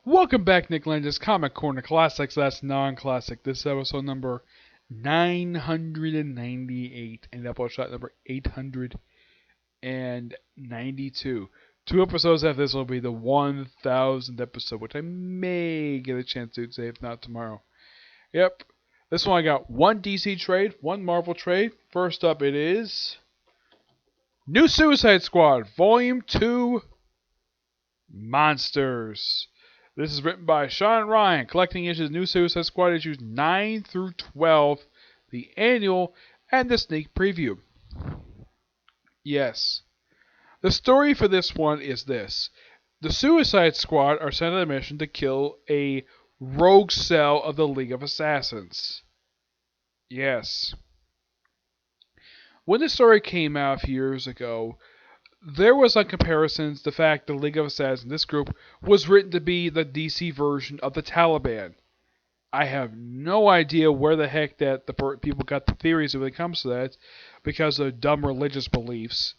Welcome back, Nick Lenz, Comic Corner Classics, that's non-classic. This is episode number 998 and Doubleshot number 892. Two episodes after this will be the 1000th episode, which I may get a chance to say, if not tomorrow. Yep. This one I got one DC trade, one Marvel trade. First up it is New Suicide Squad, Volume 2, Monsters. This is written by Sean Ryan, collecting issues New Suicide Squad issues 9 through 12, the annual, and the sneak preview. Yes. The story for this one is this. The Suicide Squad are sent on a mission to kill a rogue cell of the League of Assassins. Yes. When the story came out a few years ago, there was on comparisons the fact the League of Assassins, this group, was written to be the DC version of the Taliban. I have no idea where the heck that the people got the theories when it comes to that, because of dumb religious beliefs,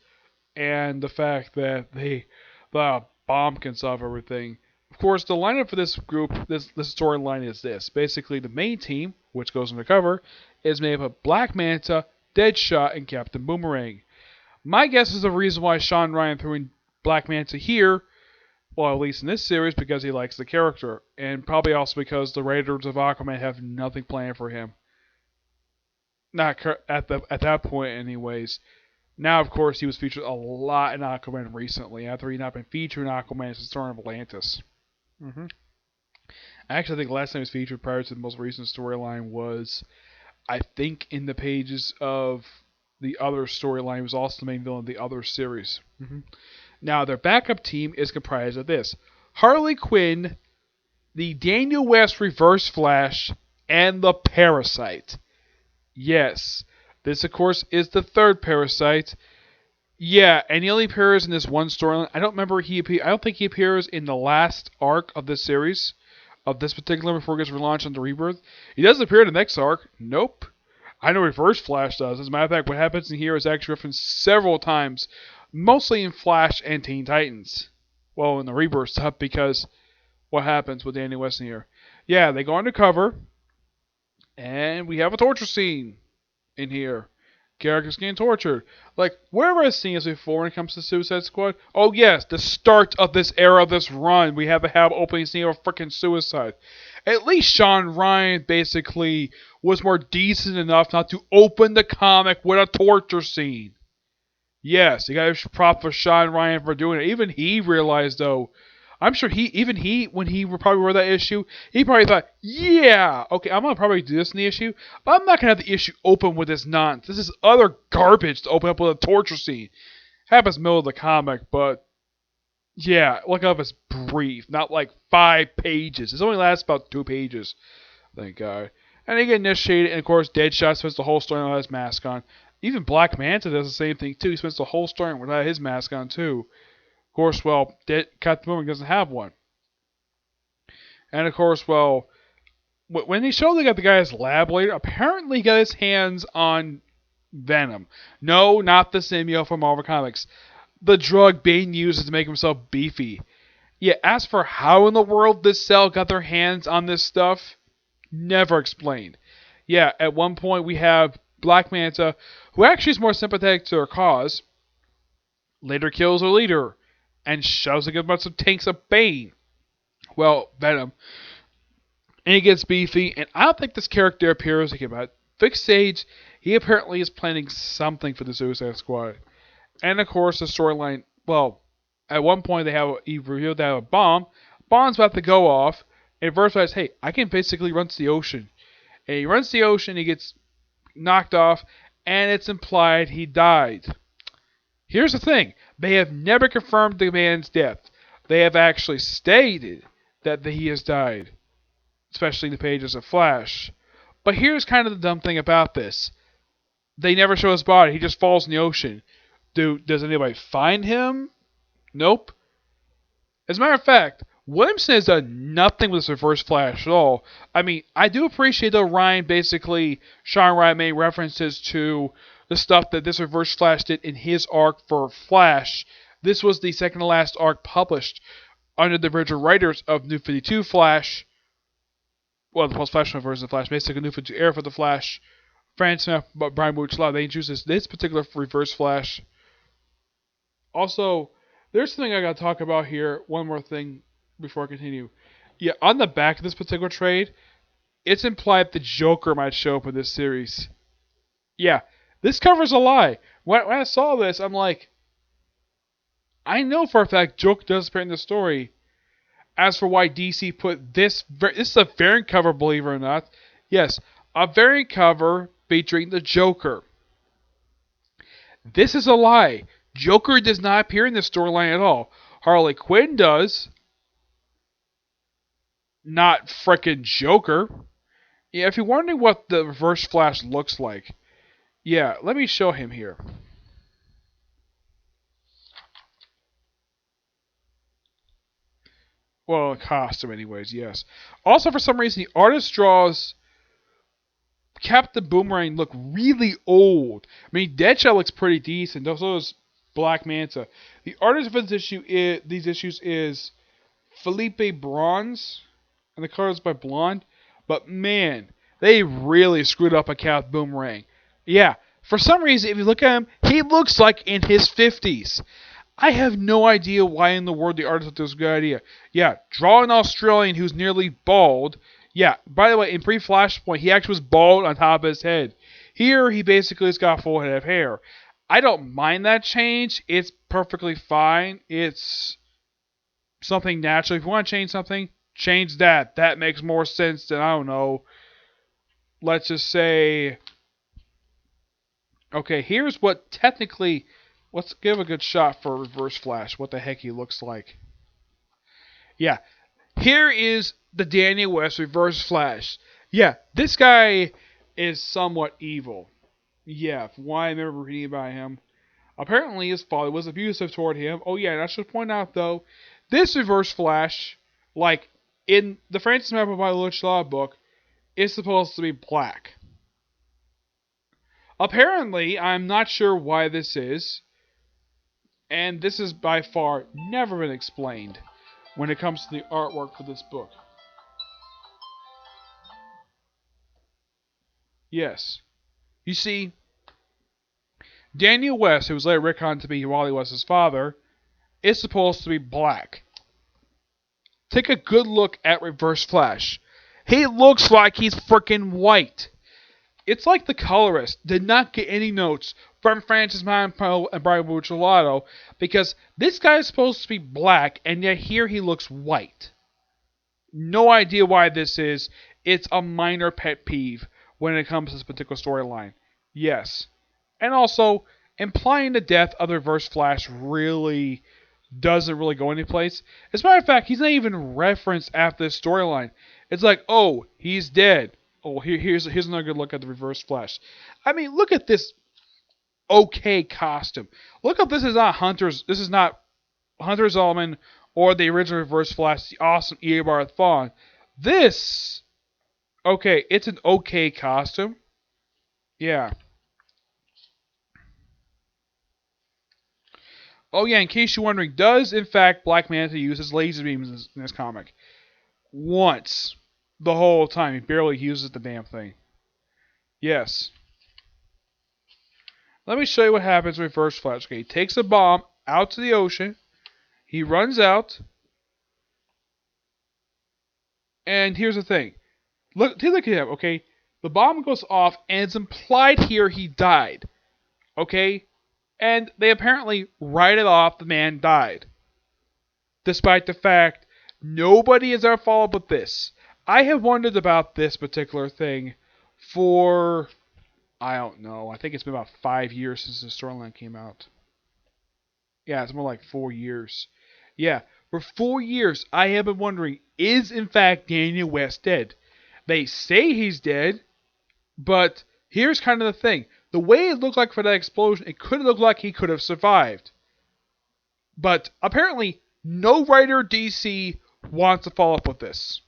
and the fact that the bomb can solve everything. Of course, the lineup for this group, this storyline is this. Basically, the main team, which goes undercover, is made up of Black Manta, Deadshot, and Captain Boomerang. My guess is the reason why Sean Ryan threw in Black Manta here, well, at least in this series, because he likes the character, and probably also because the writers of Aquaman have nothing planned for him. Not at that point, anyways. Now, of course, he was featured a lot in Aquaman recently, after he'd not been featured in Aquaman since Storm of Atlantis. Actually, I think the last time he was featured prior to the most recent storyline was, I think, in the pages of the other storyline. He was also the main villain of the other series. Now, their backup team is comprised of this: Harley Quinn, the Daniel West Reverse Flash, and the Parasite. Yes, this, of course, is the third Parasite. Yeah, and he only appears in this one storyline. I don't think he appears in the last arc of this series, of this particular, before it gets relaunched on the Rebirth. He doesn't appear in the next arc. Nope. I know Reverse Flash does. As a matter of fact, what happens in here is actually referenced several times, mostly in Flash and Teen Titans. Well, in the Rebirth stuff, because what happens with Danny West in here? Yeah, they go undercover, and we have a torture scene in here. Characters getting tortured. Like, where have I seen this before when it comes to Suicide Squad? Oh yes, the start of this era, this run. We have opening scene of freaking suicide. At least Sean Ryan basically was more decent enough not to open the comic with a torture scene. Yes, you got to prop for Sean Ryan for doing it. Even he realized, though, I'm sure when he probably read that issue, he probably thought, yeah, okay, I'm going to probably do this in the issue, but I'm not going to have the issue open with this nonsense. This is utter garbage to open up with a torture scene. Happens in the middle of the comic, but yeah, look up, it's brief, not like 5 pages. It only lasts about 2 pages, thank God. And they get initiated, and of course, Deadshot spends the whole story without his mask on. Even Black Manta does the same thing too. He spends the whole story without his mask on too. Of course, well, Captain Boomerang doesn't have one. And of course, well, when they show they got the guy's lab later, apparently he got his hands on Venom. No, not the symbiote from Marvel Comics. The drug Bane uses to make himself beefy. Yeah, as for how in the world this cell got their hands on this stuff, never explained. Yeah, at one point we have Black Manta, who actually is more sympathetic to her cause, later kills her leader and shoves a good bunch of tanks of Bane. Well, Venom. And he gets beefy, and I don't think this character appears like him. At fixed stage, he apparently is planning something for the Suicide Squad. And of course, the storyline, well, at one point he revealed they have a bomb. Bomb's about to go off, and Verse says, hey, I can basically run to the ocean. And he runs to the ocean, he gets knocked off, and it's implied he died. Here's the thing. They have never confirmed the man's death. They have actually stated that he has died, especially in the pages of Flash. But here's kind of the dumb thing about this. They never show his body. He just falls in the ocean. Does anybody find him? Nope. As a matter of fact, Williamson has done nothing with this Reverse Flash at all. I mean, I do appreciate that Sean Ryan made references to the stuff that this Reverse Flash did in his arc for Flash. This was the second to last arc published under the original writers of New 52 Flash, well, the post-Flashpoint version of Flash, basically New 52 era for the Flash, Francis Smith, but Brian Bucciolato, they introduced this particular Reverse Flash. Also, there's something I gotta talk about here. One more thing before I continue. Yeah, on the back of this particular trade, it's implied the Joker might show up in this series. Yeah, this cover's a lie. When I saw this, I'm like, I know for a fact Joker does appear in the story. As for why DC put this is a variant cover, believe it or not. Yes, a variant cover featuring the Joker. This is a lie. Joker does not appear in this storyline at all. Harley Quinn does. Not frickin' Joker. Yeah, if you're wondering what the Reverse Flash looks like, yeah, let me show him here. Well, a costume anyways, yes. Also, for some reason, the artist draws Captain Boomerang look really old. I mean, Deadshot looks pretty decent. So does Black Manta. The artist for these issues is Felipe Bronze, and the color is by Blonde. But man, they really screwed up a Captain Boomerang. Yeah, for some reason, if you look at him, he looks like in his 50s. I have no idea why in the world the artist thought this was a good idea. Yeah, draw an Australian who's nearly bald. Yeah, by the way, in pre-Flashpoint, he actually was bald on top of his head. Here, he basically has got a full head of hair. I don't mind that change. It's perfectly fine. It's something natural. If you want to change something, change that. That makes more sense than, I don't know, let's just say... Okay, here's what technically... Let's give a good shot for Reverse Flash, what the heck he looks like. Yeah, here is the Daniel West Reverse Flash. Yeah, this guy is somewhat evil. Yeah, from what I remember reading about him. Apparently his father was abusive toward him. Oh yeah, and I should point out though, this Reverse Flash, like in the Francis Mappa by Bucciolato book, is supposed to be black. Apparently, I'm not sure why this is. And this is by far never been explained when it comes to the artwork for this book. Yes. You see, Daniel West, who was later retconned to be Wally West's father, is supposed to be black. Take a good look at Reverse Flash. He looks like he's freaking white. It's like the colorist did not get any notes from Francis Mappa and Brian Bucciolato because this guy is supposed to be black and yet here he looks white. No idea why this is. It's a minor pet peeve when it comes to this particular storyline. Yes. And also, implying the death of the Reverse Flash really doesn't really go anyplace. As a matter of fact, he's not even referenced after this storyline. It's like, oh, he's dead. Oh, here's another good look at the Reverse Flash. I mean, look at this okay costume. Look up, this is not Hunter's Zolomon or the original Reverse Flash, the awesome Eobard Thawne. This, okay, it's an okay costume. Yeah. Oh yeah, in case you're wondering, does in fact Black Manta use his laser beams in this comic? Once. The whole time. He barely uses the damn thing. Yes. Let me show you what happens with Reverse Flash. Okay, he takes a bomb out to the ocean. He runs out. And here's the thing. Look at him, okay? The bomb goes off, and it's implied here he died. Okay? And they apparently write it off the man died. Despite the fact nobody has ever followed up with this. I have wondered about this particular thing for, I don't know, I think it's been about 5 years since the storyline came out. Yeah, it's more like 4 years. Yeah, for 4 years I have been wondering, is in fact Daniel West dead? They say he's dead, but here's kind of the thing. The way it looked like for that explosion, it could have looked like he could have survived. But apparently, no writer DC wants to follow up with this.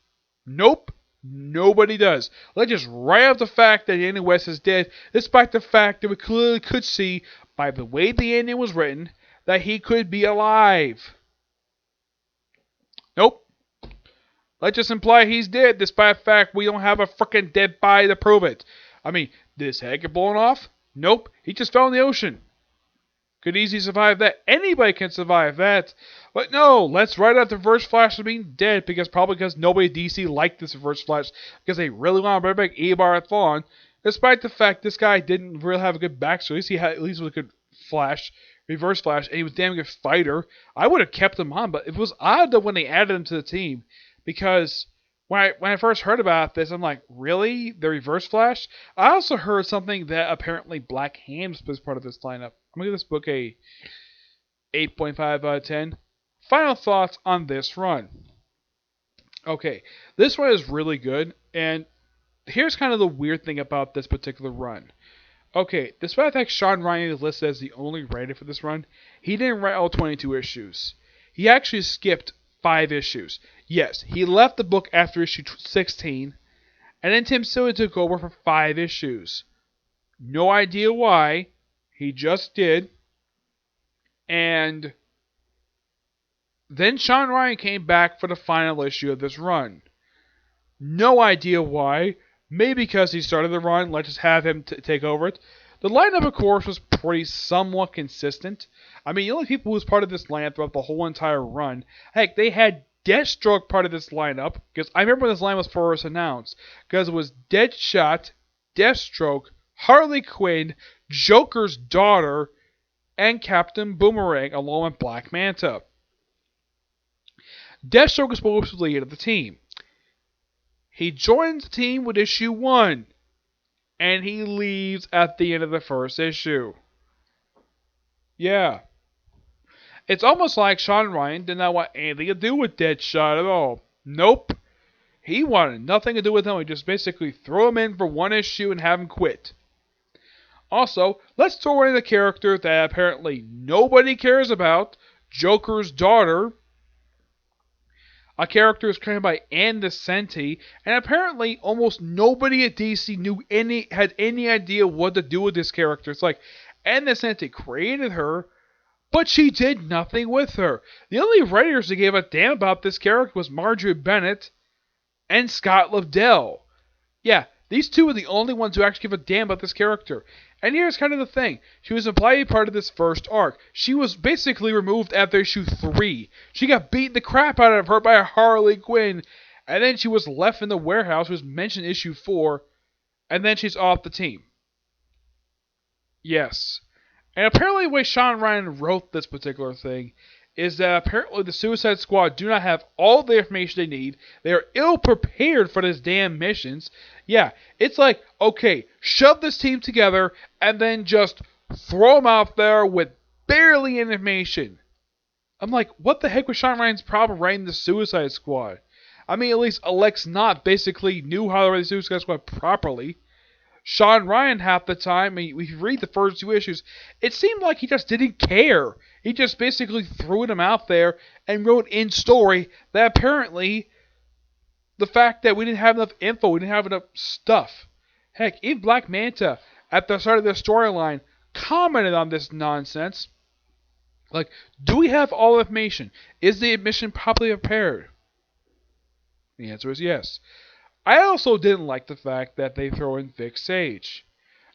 Nope, nobody does. Let's just write out the fact that Daniel West is dead, despite the fact that we clearly could see, by the way the ending was written, that he could be alive. Nope. Let's just imply he's dead, despite the fact we don't have a freaking dead body to prove it. I mean, did his head get blown off? Nope. He just fell in the ocean. Could easily survive that. Anybody can survive that. But no, let's write out the Reverse Flash as being dead, probably because nobody at DC liked this Reverse Flash, because they really want to bring back Eobard Thawne, despite the fact this guy didn't really have a good backstory. At least with a good Flash, Reverse Flash, and he was a damn good fighter. I would have kept him on, but it was odd though when they added him to the team, because when I first heard about this, I'm like, really? The Reverse Flash? I also heard something that apparently Black Hams was part of this lineup. I'm going to give this book a 8.5 out of 10. Final thoughts on this run. Okay, this one is really good, and here's kind of the weird thing about this particular run. Okay, despite the fact Sean Ryan is listed as the only writer for this run, he didn't write all 22 issues. He actually skipped 5 issues. Yes, he left the book after issue 16, and then Tim Silley took over for 5 issues. No idea why. He just did. And then Sean Ryan came back for the final issue of this run. No idea why. Maybe because he started the run, let's just have him take over it. The lineup, of course, was pretty somewhat consistent. I mean, the only people who was part of this lineup throughout the whole entire run, heck, they had Deathstroke part of this lineup, because I remember when this line was first announced, because it was Deadshot, Deathstroke, Harley Quinn, Joker's daughter, and Captain Boomerang, along with Black Manta. Deathstroke is supposed to be the lead of the team. He joins the team with issue 1, and he leaves at the end of the first issue. Yeah. It's almost like Sean Ryan did not want anything to do with Deadshot at all. Nope. He wanted nothing to do with him. He just basically threw him in for 1 issue and have him quit. Also, let's throw in a character that apparently nobody cares about, Joker's daughter. A character is created by Ann Nocenti, and apparently almost nobody at DC had any idea what to do with this character. It's like, Ann Nocenti created her, but she did nothing with her. The only writers that gave a damn about this character was Marjorie Bennett and Scott Lobdell. Yeah, these two are the only ones who actually give a damn about this character. And here's kind of the thing. She was implied part of this first arc. She was basically removed after issue 3. She got beaten the crap out of her by Harley Quinn. And then she was left in the warehouse, was mentioned in issue 4. And then she's off the team. Yes. And apparently the way Sean Ryan wrote this particular thing is that apparently the Suicide Squad do not have all the information they need. They are ill prepared for this damn missions. Yeah, it's like, okay, shove this team together and then just throw them out there with barely information. I'm like, what the heck was Sean Ryan's problem writing the Suicide Squad? I mean, at least Alex Knott basically knew how to write the Suicide Squad properly. Sean Ryan, half the time, if you read the first 2 issues, it seemed like he just didn't care. He just basically threw them out there and wrote in story that apparently the fact that we didn't have enough info, we didn't have enough stuff. Heck, even Black Manta, at the start of the storyline, commented on this nonsense. Like, do we have all the information? Is the mission properly prepared? The answer is yes. I also didn't like the fact that they throw in Vic Sage.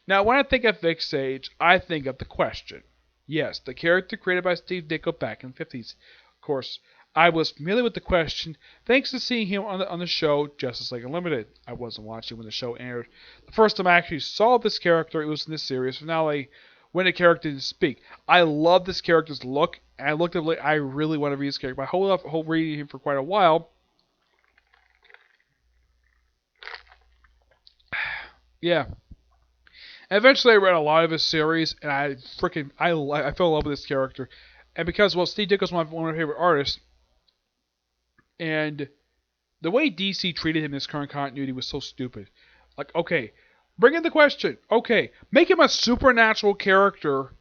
Now, when I think of Vic Sage, I think of The Question. Yes, the character created by Steve Ditko back in the 50s. Of course, I was familiar with The Question thanks to seeing him on the show Justice League Unlimited. I wasn't watching when the show aired. The first time I actually saw this character, it was in the series finale when the character didn't speak. I love this character's look, and I looked at it, I really want to read this character. I hold reading him for quite a while. Yeah. And eventually I read a lot of his series, and I fell in love with this character. And because, well, Steve Ditko's one of my favorite artists, and the way DC treated him in his current continuity was so stupid. Like, okay, bring in The Question. Okay, make him a supernatural character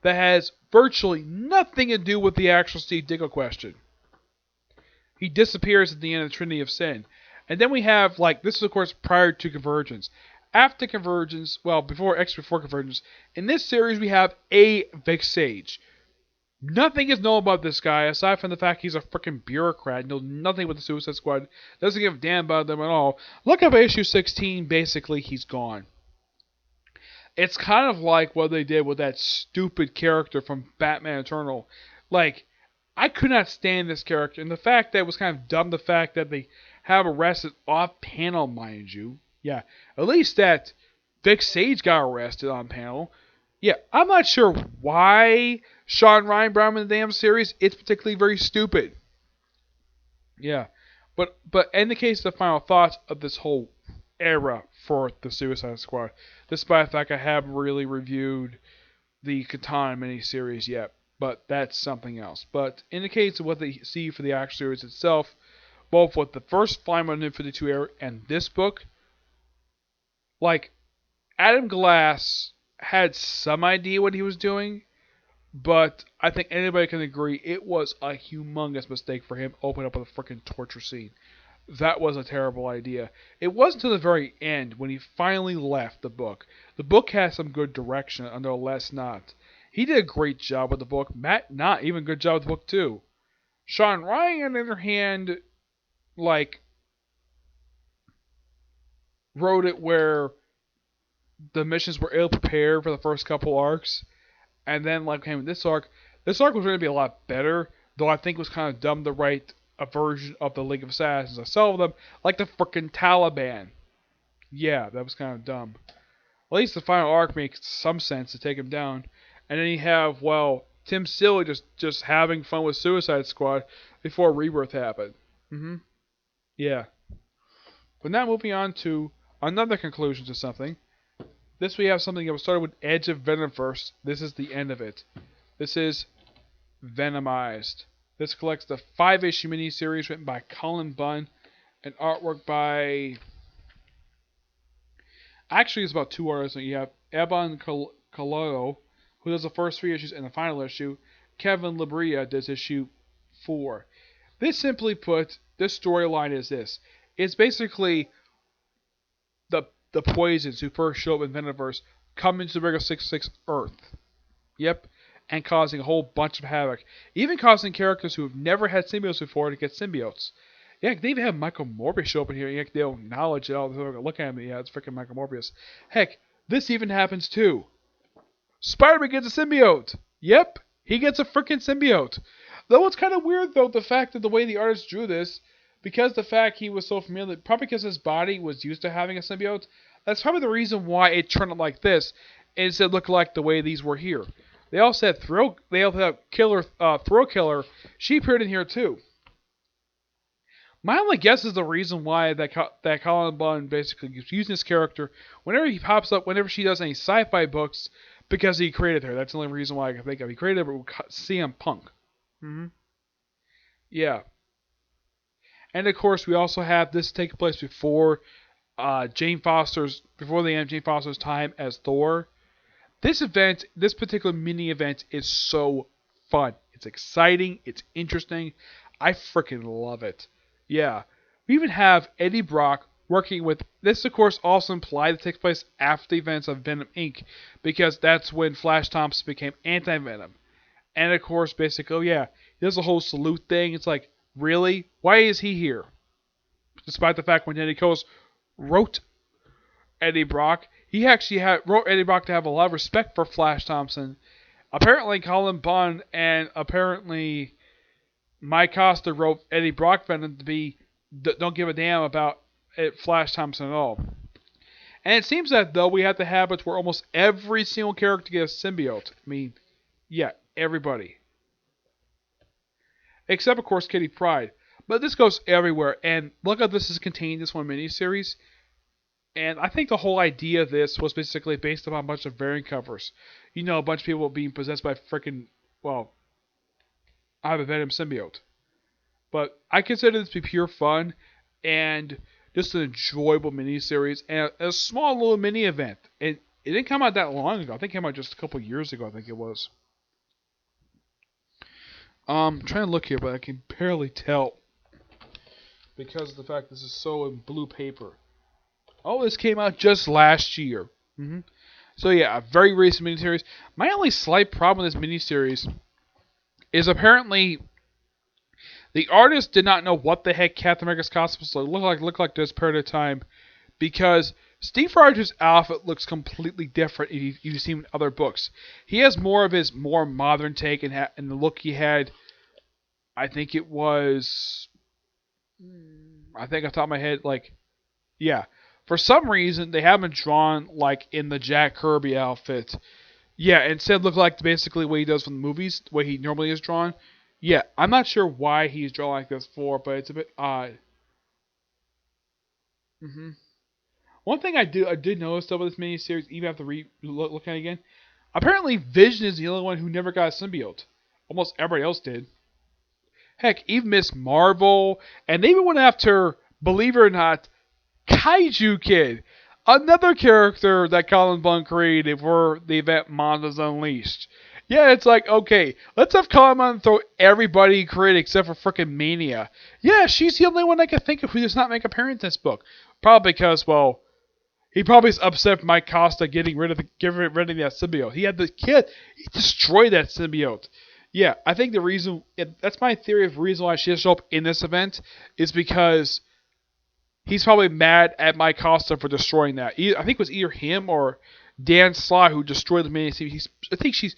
that has virtually nothing to do with the actual Steve Ditko Question. He disappears at the end of the Trinity of Sin. And then we have, like, this is of course prior to Convergence. After Convergence, well, before Convergence, in this series we have a Vic Sage. Nothing is known about this guy aside from the fact he's a freaking bureaucrat, knows nothing about the Suicide Squad, doesn't give a damn about them at all. Look up issue 16, basically he's gone. It's kind of like what they did with that stupid character from Batman Eternal. Like, I could not stand this character, and the fact that it was kind of dumb, the fact that they have arrested off panel, mind you. Yeah, at least that Vic Sage got arrested on panel. Yeah, I'm not sure why Sean Ryan brought him in the damn series. It's particularly very stupid. Yeah, but in the case of the final thoughts of this whole era for the Suicide Squad, despite the fact I haven't really reviewed the Katana miniseries yet, but that's something else. But in the case of what they see for the action series itself, both with the first Flying 152 era and this book, like, Adam Glass had some idea what he was doing, but I think anybody can agree it was a humongous mistake for him opening up with a freaking torture scene. That was a terrible idea. It wasn't until the very end when he finally left the book. The book has some good direction under Les Knott. He did a great job with the book. Matt Knott even a good job with the book too. Sean Ryan, on the other hand, like, wrote it where the missions were ill prepared for the first couple arcs, and then like came this arc. This arc was going to be a lot better, though I think it was kind of dumb to write a version of the League of Assassins. I saw them like the frickin' Taliban. Yeah, that was kind of dumb. At least the final arc makes some sense to take him down, and then you have Tim Silly just having fun with Suicide Squad before Rebirth happened. Yeah. But now moving on to another conclusion to something. This we have something that was started with Edge of Venom first. This is the end of it. This is Venomized. This collects the 5-issue miniseries written by Colin Bunn and artwork by... Actually, it's about 2 artists. You have Eban Colado, who does the first 3 issues and the final issue. Kevin Labria does issue 4. This, simply put, this storyline is this. It's basically the Poisons who first show up in Venomverse come into the regular 616 Earth. Yep. And causing a whole bunch of havoc. Even causing characters who have never had symbiotes before to get symbiotes. Yeah, they even have Michael Morbius show up in here. Yeah, they don't acknowledge it all. They're going to look at me. Yeah, it's freaking Michael Morbius. Heck, this even happens too. Spider-Man gets a symbiote. Yep, he gets a freaking symbiote. Though it's kind of weird, though, the fact that the way the artist drew this, because the fact he was so familiar, probably because his body was used to having a symbiote, that's probably the reason why it turned out like this, instead of looking like the way these were here. They also had Thrill Killer. She appeared in here too. My only guess is the reason why that Colin Bunn basically is using this character whenever he pops up, whenever she does any sci-fi books, because he created her. That's the only reason why I can think of. He created her with CM Punk. Yeah. And of course, we also have this taking place before the end of Jane Foster's time as Thor. This particular mini event is so fun. It's exciting. It's interesting. I freaking love it. Yeah. We even have Eddie Brock working with... This, of course, also implied that it takes place after the events of Venom Inc. Because that's when Flash Thompson became Anti-Venom. And, of course, basically, he does the whole salute thing. It's like, really? Why is he here? Despite the fact when Eddie Coase wrote Eddie Brock, he actually wrote Eddie Brock to have a lot of respect for Flash Thompson. Apparently, Colin Bunn and apparently Mike Costa wrote Eddie Brock Venom to be don't give a damn about Flash Thompson at all. And it seems that though we have the habits where almost every single character gets a symbiote. I mean, yeah, everybody. Except, of course, Kitty Pryde. But this goes everywhere. And look how this is contained in this one miniseries. And I think the whole idea of this was basically based upon a bunch of variant covers. You know, a bunch of people being possessed by freaking, I have a Venom symbiote. But I consider this to be pure fun and just an enjoyable miniseries and a small little mini event. It didn't come out that long ago. I think it came out just a couple years ago, I think it was. I'm trying to look here, but I can barely tell because of the fact this is so in blue paper. Oh, this came out just last year. So yeah, a very recent miniseries. My only slight problem with this miniseries is apparently the artist did not know what the heck Captain America's costume was look like this period of time, because Steve Rogers' outfit looks completely different if you've seen other books. He has more of his more modern take, and the look he had, I think it was, I think off the top of my head, like, yeah. For some reason, they haven't drawn like in the Jack Kirby outfit. Yeah, instead look like basically what he does from the movies, the way he normally is drawn. Yeah, I'm not sure why he's drawn like this for, but it's a bit odd. hmm One thing I did notice though with this miniseries, even after look at it again, apparently Vision is the only one who never got a symbiote. Almost everybody else did. Heck, even Miss Marvel, and they even went after, believe it or not, Kaiju Kid, another character that Colin Bunn created for the event Monsters Unleashed. Yeah, it's like, okay, let's have Colin Bunn throw everybody he created except for frickin' Mania. Yeah, she's the only one I can think of who does not make a appearance in this book. Probably because, well, he probably is upset with Mike Costa getting rid of that symbiote. He had the kid, he destroyed that symbiote. Yeah, I think the reason, that's my theory of the reason why she doesn't show up in this event, is because he's probably mad at Mike Costa for destroying that. I think it was either him or Dan Slott who destroyed the miniseries. I think she's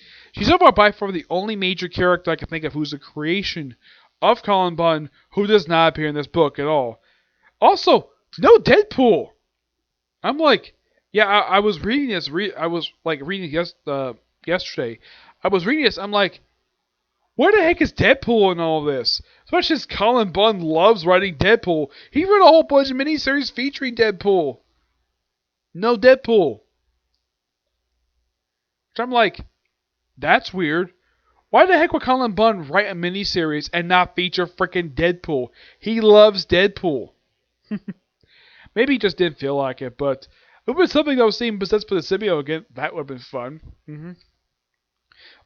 overall by far the only major character I can think of who's a creation of Colin Bunn who does not appear in this book at all. Also, no Deadpool. I'm like, yeah, I was reading this. I was like reading yesterday. I was reading this. I'm like, where the heck is Deadpool in all this? Especially since Colin Bunn loves writing Deadpool. He wrote a whole bunch of miniseries featuring Deadpool. No Deadpool. Which I'm like, that's weird. Why the heck would Colin Bunn write a miniseries and not feature freaking Deadpool? He loves Deadpool. Maybe he just didn't feel like it, but it was something that was seen possessed for the symbiote again. That would have been fun.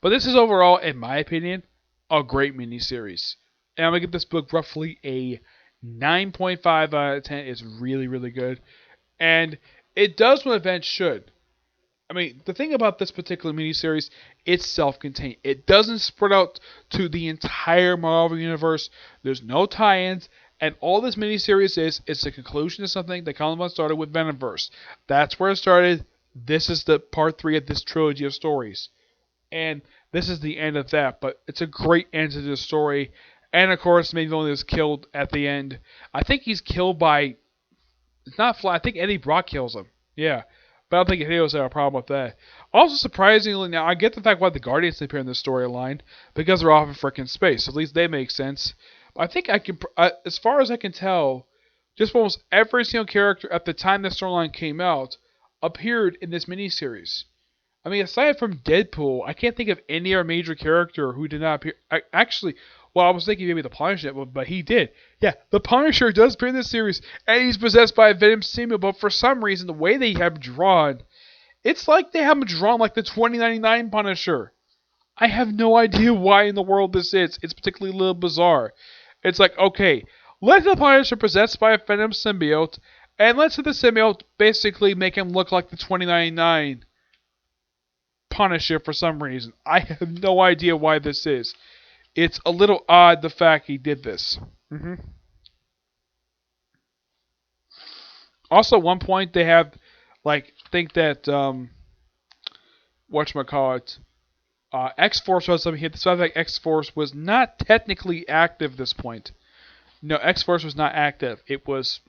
But this is overall, in my opinion, a great miniseries. And I'm going to give this book roughly a 9.5 out of 10. It's really, really good. And it does what events should. I mean, the thing about this particular miniseries, it's self-contained. It doesn't spread out to the entire Marvel Universe. There's no tie-ins. And all this miniseries is the conclusion of something that Colin Bunn started with Venomverse. That's where it started. This is the part 3 of this trilogy of stories. And this is the end of that, but it's a great end to the story. And of course, Main Villain is killed at the end. I think he's killed by, it's not Fly. I think Eddie Brock kills him. Yeah, but I don't think Hideo's have a problem with that. Also, surprisingly, now I get the fact why the Guardians appear in this storyline because they're off in frickin' space. At least they make sense. But I think I can, as far as I can tell, just almost every single character at the time the storyline came out appeared in this miniseries. I mean, aside from Deadpool, I can't think of any other major character who did not appear. Actually, well, I was thinking maybe the Punisher, but he did. Yeah, the Punisher does appear in this series, and he's possessed by a Venom symbiote, but for some reason, the way they have drawn, it's like they have him drawn like the 2099 Punisher. I have no idea why in the world this is. It's particularly a little bizarre. It's like, okay, let's the Punisher possessed by a Venom symbiote, and let's have the symbiote basically make him look like the 2099 Punisher for some reason. I have no idea why this is. It's a little odd the fact he did this. Also, at one point they have, like, think that whatchamacallit, X-Force was something here. The fact that X-Force was not technically active at this point. No, X-Force was not active. It was,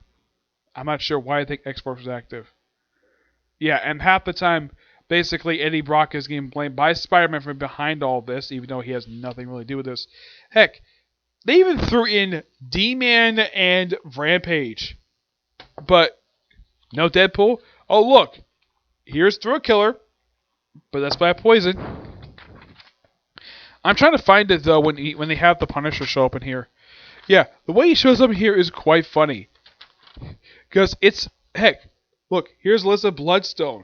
I'm not sure why I think X-Force was active. Yeah, and half the time, basically, Eddie Brock is getting blamed by Spider-Man for behind all this, even though he has nothing really to do with this. Heck, they even threw in D-Man and Rampage. But, no Deadpool. Oh, look. Here's Thrill Killer. But that's by poison. I'm trying to find it, though, when they have the Punisher show up in here. Yeah, the way he shows up here is quite funny. Because it's, heck, look, here's Liza Bloodstone.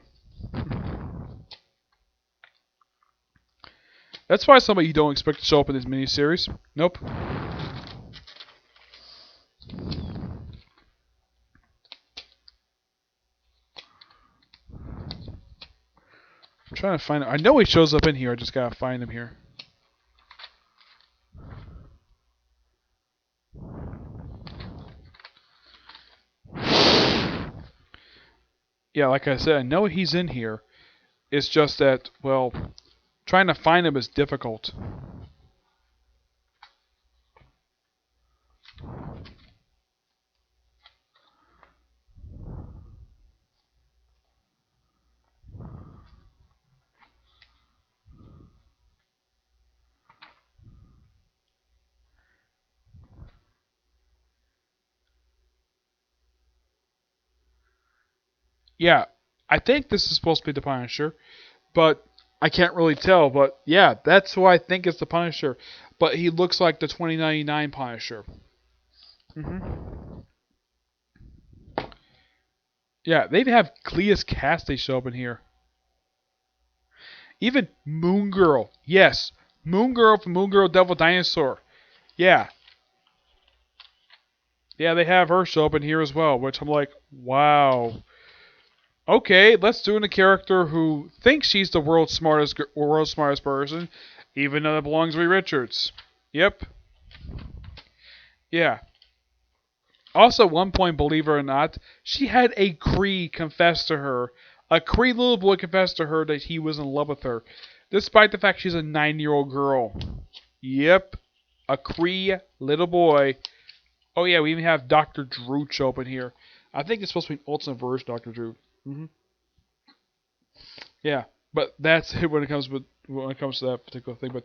That's why somebody you don't expect to show up in this miniseries. Nope. I'm trying to find him. I know he shows up in here. I just gotta find him here. Yeah, like I said, I know he's in here. It's just that, well, trying to find him is difficult. Yeah, I think this is supposed to be the Punisher, but I can't really tell. But yeah, that's who I think is the Punisher. But he looks like the 2099 Punisher. hmm Yeah, they even have Cleus Cassidy show up in here. Even Moon Girl. Yes, Moon Girl from Moon Girl Devil Dinosaur. Yeah, yeah, they have her show up in here as well, which I'm like, wow. Okay, let's do a character who thinks she's the world's smartest person, even though it belongs to Lee Richards. Yep. Yeah. Also, at one point, believe it or not, she had a Cree confess to her. A Cree little boy confessed to her that he was in love with her, despite the fact she's a 9-year-old girl. Yep. A Cree little boy. Oh yeah, we even have Dr. Drew show up in here. I think it's supposed to be an ultimate version of Dr. Drew. Yeah, but that's it when it comes to that particular thing. But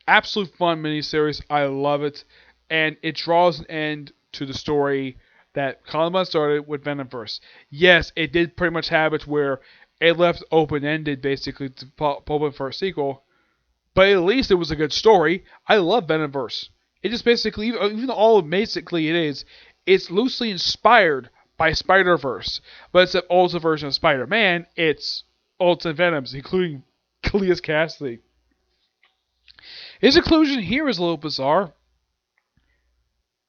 absolute fun miniseries. I love it, and it draws an end to the story that Colin started with Venomverse. Yes, it did pretty much have it where it left open ended basically to open for a sequel, but at least it was a good story. I love Venomverse. It just basically, even though all basically it is, it's loosely inspired by Spider Verse, but it's an ultimate version of Spider Man. It's Ultimate Venoms, including Cleus Cassidy. His inclusion here is a little bizarre.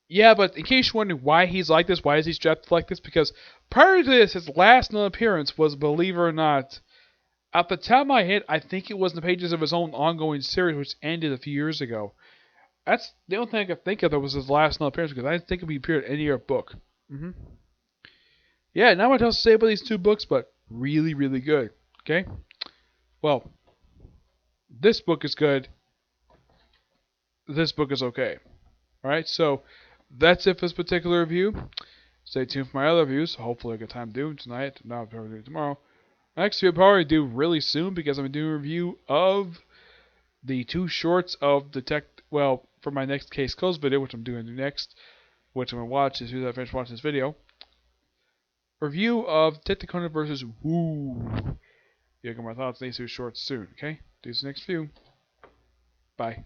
Yeah, but in case you're wondering why he's like this, why is he strapped like this? Because prior to this, his last known appearance was, believe it or not, at the top of my head, I think it was in the pages of his own ongoing series, which ended a few years ago. That's the only thing I could think of that was his last known appearance, because I didn't think he appeared in any other book. Yeah, not much else to say about these two books, but really, really good. Okay? Well, this book is good. This book is okay. Alright, so that's it for this particular review. Stay tuned for my other reviews. Hopefully I get time to do tonight. Not probably do tomorrow. Next we'll probably do really soon because I'm doing a review of the two shorts of for my next case closed video, which I'm doing next, which I'm going to watch as soon as I finish watching this video. Review of Detective versus Woo. You'll get my thoughts on these two shorts soon, okay? Do this next few. Bye.